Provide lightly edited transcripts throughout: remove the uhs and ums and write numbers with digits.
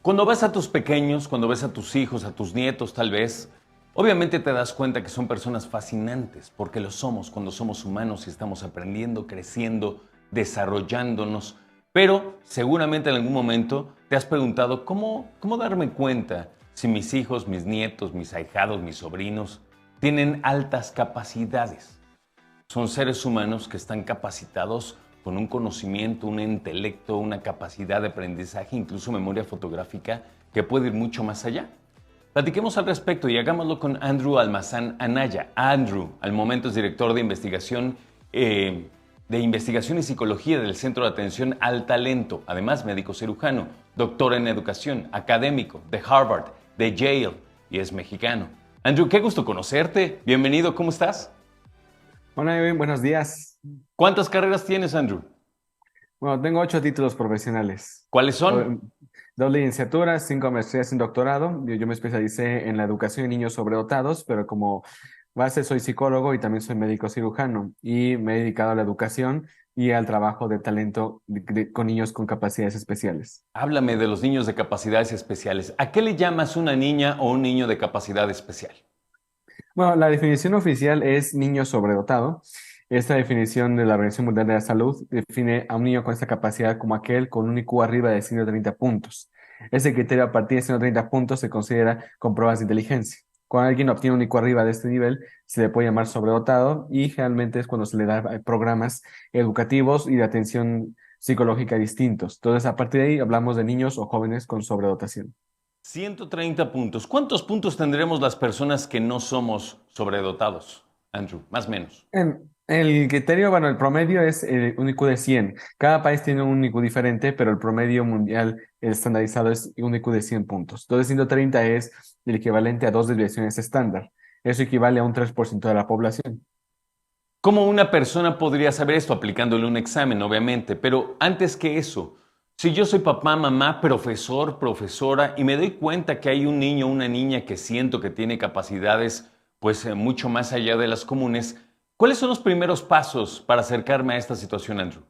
Cuando ves a tus pequeños, cuando ves a tus hijos, a tus nietos tal vez, obviamente te das cuenta que son personas fascinantes, porque lo somos cuando somos humanos y estamos aprendiendo, creciendo, desarrollándonos. Pero seguramente en algún momento te has preguntado cómo darme cuenta si mis hijos, mis nietos, mis ahijados, mis sobrinos tienen altas capacidades. Son seres humanos que están capacitados con un conocimiento, un intelecto, una capacidad de aprendizaje, incluso memoria fotográfica, que puede ir mucho más allá. Platiquemos al respecto y hagámoslo con Andrew Almazán Anaya. Andrew, al momento es director de investigación y psicología del Centro de Atención al Talento, además médico cirujano, doctor en educación, académico de Harvard, de Yale y es mexicano. Andrew, qué gusto conocerte. Bienvenido, ¿cómo estás? Hola, Edwin, buenos días. ¿Cuántas carreras tienes, Andrew? Bueno, tengo 8 títulos profesionales. ¿Cuáles O- son? 2 licenciaturas, 5 maestrías y un doctorado. Yo me especialicé en la educación de niños sobredotados, pero como base soy psicólogo y también soy médico cirujano y me he dedicado a la educación y al trabajo de talento con niños con capacidades especiales. Háblame de los niños de capacidades especiales. ¿A qué le llamas una niña o un niño de capacidad especial? Bueno, la definición oficial es niño sobredotado. Esta definición de la Organización Mundial de la Salud define a un niño con esta capacidad como aquel con un IQ arriba de 130 puntos. Ese criterio a partir de 130 puntos se considera con pruebas de inteligencia. Cuando alguien obtiene un IQ arriba de este nivel, se le puede llamar sobredotado y generalmente es cuando se le da programas educativos y de atención psicológica distintos. Entonces, a partir de ahí hablamos de niños o jóvenes con sobredotación. 130 puntos. ¿Cuántos puntos tendremos las personas que no somos sobredotados, Andrew? Más o menos. El criterio, bueno, el promedio es un IQ de 100. Cada país tiene un IQ diferente, pero el promedio mundial estandarizado es un IQ de 100 puntos. Entonces, 130 es el equivalente a 2 desviaciones estándar. Eso equivale a un 3% de la población. ¿Cómo una persona podría saber esto? Aplicándole un examen, obviamente. Pero antes que eso, si yo soy papá, mamá, profesor, profesora, y me doy cuenta que hay un niño o una niña que siento que tiene capacidades, pues mucho más allá de las comunes, ¿cuáles son los primeros pasos para acercarme a esta situación, Andrew?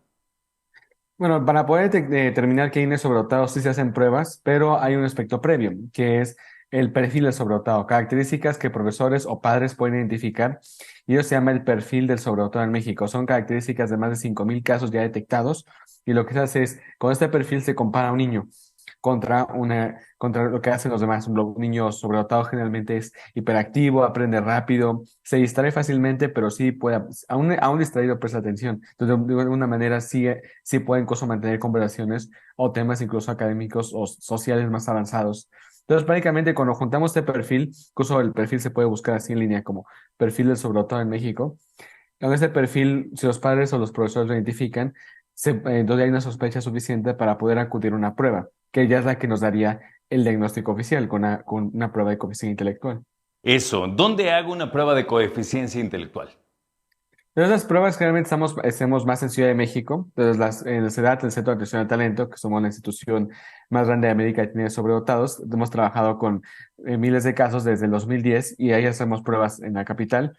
Bueno, para poder determinar que hay es sobredotado sí se hacen pruebas, pero hay un aspecto previo, que es el perfil del sobredotado, características que profesores o padres pueden identificar, y eso se llama el perfil del sobredotado en México. Son características de más de 5,000 casos ya detectados, y lo que se hace es, con este perfil se compara a un niño contra lo que hacen los demás. Un niño sobredotado generalmente es hiperactivo, aprende rápido, se distrae fácilmente, pero sí puede, aún distraído presta atención. Entonces, de alguna manera sí pueden incluso mantener conversaciones o temas incluso académicos o sociales más avanzados. Entonces, prácticamente cuando juntamos este perfil, incluso el perfil se puede buscar así en línea como perfil del sobredotados en México. Con este perfil, si los padres o los profesores lo identifican, entonces hay una sospecha suficiente para poder acudir a una prueba, que ya es la que nos daría el diagnóstico oficial con una prueba de coeficiente intelectual. Eso, ¿dónde hago una prueba de coeficiencia intelectual? Entonces, las pruebas generalmente hacemos más en Ciudad de México. Entonces, en la CEDAT, el Centro de Atención al Talento, que somos la institución más grande de América que tiene sobredotados, hemos trabajado con miles de casos desde el 2010 y ahí hacemos pruebas en la capital.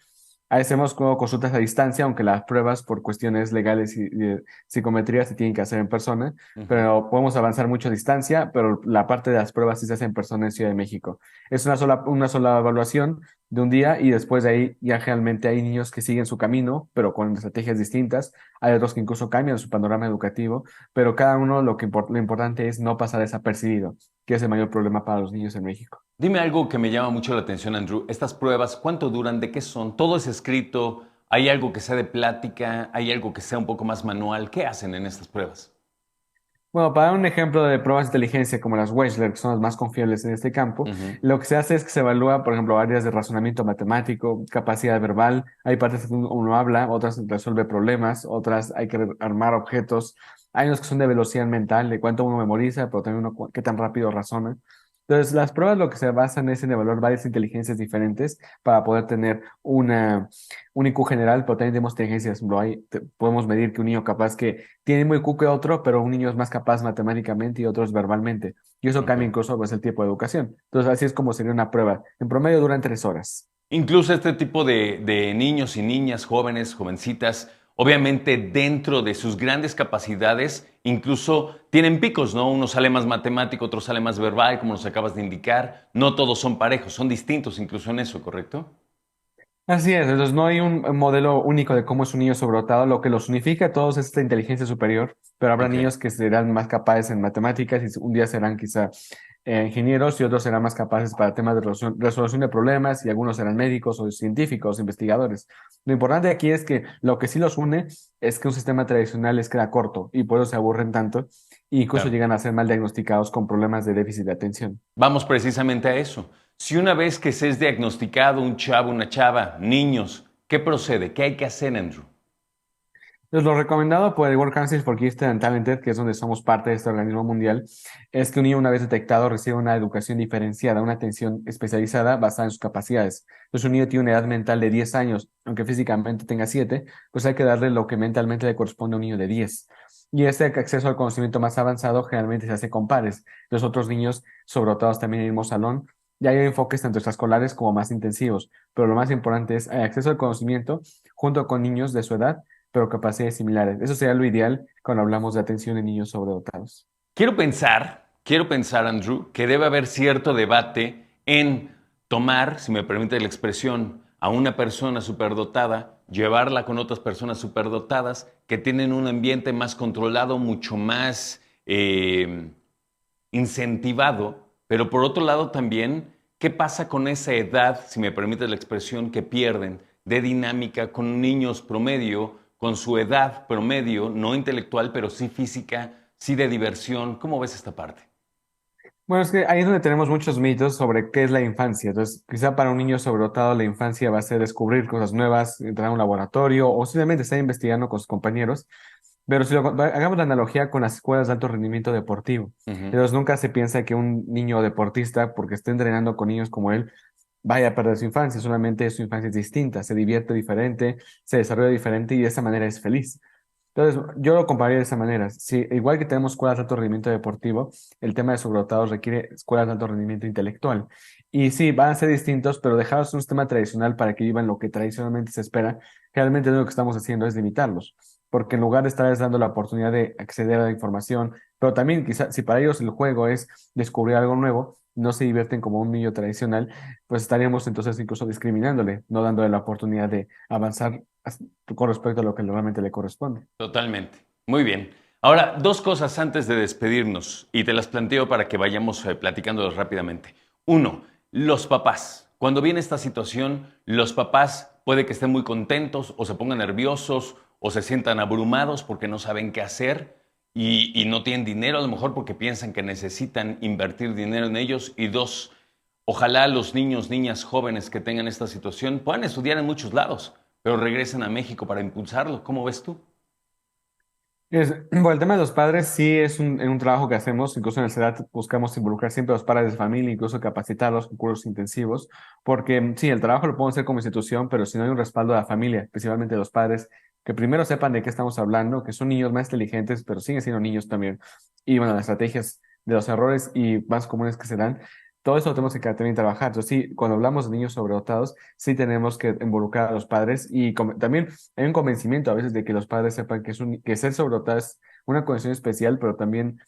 Ahí hacemos como consultas a distancia, aunque las pruebas por cuestiones legales y de psicometría se tienen que hacer en persona, Ujú. pero podemos avanzar mucho a distancia, pero la parte de las pruebas sí se hace en persona en Ciudad de México. Es una sola evaluación de un día y después de ahí ya realmente hay niños que siguen su camino, pero con estrategias distintas. Hay otros que incluso cambian su panorama educativo, pero cada uno lo importante es no pasar desapercibido, que es el mayor problema para los niños en México. Dime algo que me llama mucho la atención, Andrew. Estas pruebas, ¿cuánto duran? ¿De qué son? ¿Todo es escrito? ¿Hay algo que sea de plática? ¿Hay algo que sea un poco más manual? ¿Qué hacen en estas pruebas? Bueno, para dar un ejemplo de pruebas de inteligencia como las Wechsler, que son las más confiables en este campo, Ujú. lo que se hace es que se evalúa, por ejemplo, áreas de razonamiento matemático, capacidad verbal. Hay partes que uno habla, otras resuelve problemas, otras hay que armar objetos. Hay unos que son de velocidad mental, de cuánto uno memoriza, pero también uno qué tan rápido razona. Entonces, las pruebas lo que se basan es en evaluar varias inteligencias diferentes para poder tener un IQ general, pero también tenemos inteligencias. Por ejemplo, podemos medir que un niño capaz que tiene muy IQ que otro, pero un niño es más capaz matemáticamente y otro es verbalmente. Y eso cambia Ok. incluso pues, el tipo de educación. Entonces, así es como sería una prueba. En promedio duran 3 horas. Incluso este tipo de niños y niñas, jóvenes, jovencitas, Obviamente dentro de sus grandes capacidades, incluso tienen picos, ¿no? Uno sale más matemático, otro sale más verbal, como nos acabas de indicar. No todos son parejos, son distintos incluso en eso, ¿correcto? Así es, entonces no hay un modelo único de cómo es un niño sobredotado. Lo que los unifica a todos es esta inteligencia superior, pero habrá Ok. niños que serán más capaces en matemáticas y un día serán quizá ingenieros y otros serán más capaces para temas de resolución de problemas y algunos serán médicos o científicos, investigadores. Lo importante aquí es que lo que sí los une es que un sistema tradicional les queda corto y por eso se aburren tanto e incluso Claro. llegan a ser mal diagnosticados con problemas de déficit de atención. Vamos precisamente a eso. Si una vez que se es diagnosticado un chavo, una chava, niños, ¿qué procede? ¿Qué hay que hacer, Andrew? Entonces, lo recomendado por el World Council for Gifted and Talented, que es donde somos parte de este organismo mundial, es que un niño una vez detectado reciba una educación diferenciada, una atención especializada basada en sus capacidades. Entonces, un niño tiene una edad mental de 10 años, aunque físicamente tenga 7, pues hay que darle lo que mentalmente le corresponde a un niño de 10. Y este acceso al conocimiento más avanzado generalmente se hace con pares. Los otros niños sobredotados también en el mismo salón. Y hay enfoques tanto extraescolares como más intensivos, pero lo más importante es acceso al conocimiento junto con niños de su edad pero capacidades similares. Eso sería lo ideal cuando hablamos de atención en niños sobredotados. Quiero pensar, Andrew, que debe haber cierto debate en tomar, si me permite la expresión, a una persona superdotada, llevarla con otras personas superdotadas que tienen un ambiente más controlado, mucho más incentivado, pero por otro lado también, ¿qué pasa con esa edad, si me permite la expresión, que pierden de dinámica con niños promedio, con su edad promedio, no intelectual, pero sí física, sí de diversión? ¿Cómo ves esta parte? Bueno, es que ahí es donde tenemos muchos mitos sobre qué es la infancia. Entonces, quizá para un niño sobredotado la infancia va a ser descubrir cosas nuevas, entrar a un laboratorio o simplemente estar investigando con sus compañeros. Pero si hagamos la analogía con las escuelas de alto rendimiento deportivo. Ujú. Entonces, nunca se piensa que un niño deportista, porque esté entrenando con niños como él, vaya a perder su infancia. Solamente su infancia es distinta, se divierte diferente, se desarrolla diferente y de esa manera es feliz. Entonces, yo lo compararía de esa manera. Si, igual que tenemos escuelas de alto rendimiento deportivo, el tema de sobredotados requiere escuelas de alto rendimiento intelectual. Y sí, van a ser distintos, pero dejados un sistema tradicional para que vivan lo que tradicionalmente se espera, realmente lo que estamos haciendo es limitarlos. Porque en lugar de estarles dando la oportunidad de acceder a la información, pero también quizás si para ellos el juego es descubrir algo nuevo, no se divierten como un niño tradicional, pues estaríamos entonces incluso discriminándole, no dándole la oportunidad de avanzar con respecto a lo que realmente le corresponde. Totalmente. Muy bien. Ahora, dos cosas antes de despedirnos y te las planteo para que vayamos platicándolas rápidamente. Uno, los papás. Cuando viene esta situación, los papás puede que estén muy contentos o se pongan nerviosos o se sientan abrumados porque no saben qué hacer y no tienen dinero, a lo mejor porque piensan que necesitan invertir dinero en ellos. Y dos, ojalá los niños, niñas, jóvenes que tengan esta situación puedan estudiar en muchos lados, pero regresen a México para impulsarlo. ¿Cómo ves tú? Bueno, el tema de los padres sí es un trabajo que hacemos, incluso en el CEDAT buscamos involucrar siempre a los padres de familia, incluso capacitarlos con cursos intensivos, porque sí, el trabajo lo podemos hacer como institución, pero si no hay un respaldo de la familia, principalmente de los padres, que primero sepan de qué estamos hablando, que son niños más inteligentes, pero siguen siendo niños también, y bueno, las estrategias de los errores y más comunes que se dan, todo eso lo tenemos que también trabajar. Entonces sí, cuando hablamos de niños sobredotados, sí tenemos que involucrar a los padres y también hay un convencimiento a veces de que los padres sepan que ser sobredotado es una condición especial, pero también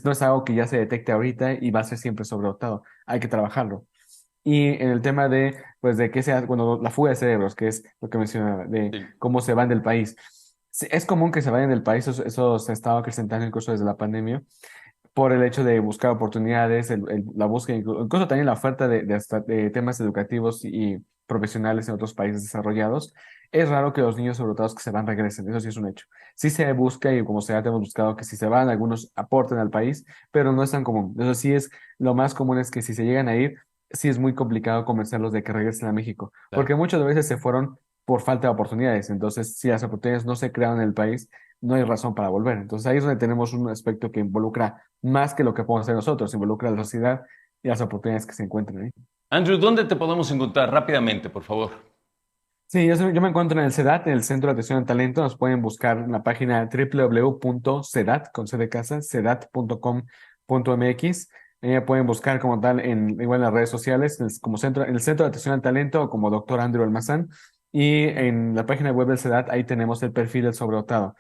no es algo que ya se detecte ahorita y va a ser siempre sobredotado. Hay que trabajarlo. Y en el tema de, pues, de qué se hace, bueno, la fuga de cerebros, que es lo que mencionaba, de Sí. cómo se van del país. Sí, es común que se vayan del país, eso se ha estado acrecentando incluso desde la pandemia por el hecho de buscar oportunidades, la búsqueda, incluso también la oferta de temas educativos y profesionales en otros países desarrollados. Es raro que los niños sobredotados que se van regresen, eso sí es un hecho. Sí se busca y como sea, hemos buscado que si se van, algunos aporten al país, pero no es tan común. Eso sí es, lo más común es que si se llegan a ir, sí es muy complicado convencerlos de que regresen a México, Claro. porque muchas veces se fueron por falta de oportunidades. Entonces, si las oportunidades no se crean en el país, no hay razón para volver. Entonces ahí es donde tenemos un aspecto que involucra más que lo que podemos hacer nosotros, involucra a la sociedad y las oportunidades que se encuentran ahí. Andrew, ¿dónde te podemos encontrar rápidamente, por favor? Sí, yo me encuentro en el CEDAT, en el Centro de Atención al Talento. Nos pueden buscar en la página www.cedat, con C de casa, cedat.com.mx. Pueden buscar como tal igual en las redes sociales, como centro, en el Centro de Atención al Talento o como Doctor Andrew Almazán. Y en la página web del SEDAT, ahí tenemos el perfil del sobredotado.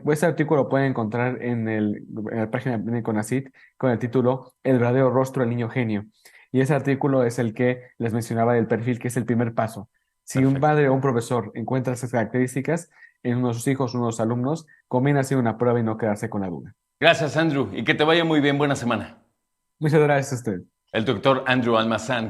Este artículo lo pueden encontrar en la página de CONACYT con el título El verdadero rostro del niño genio. Y ese artículo es el que les mencionaba del perfil, que es el primer paso. Si un Perfecto. padre o un profesor encuentra esas características en uno de sus hijos, uno de sus alumnos, conviene hacer una prueba y no quedarse con la duda. Gracias, Andrew, y que te vaya muy bien. Buena semana. Muchas gracias a usted. El doctor Andrew Almazán.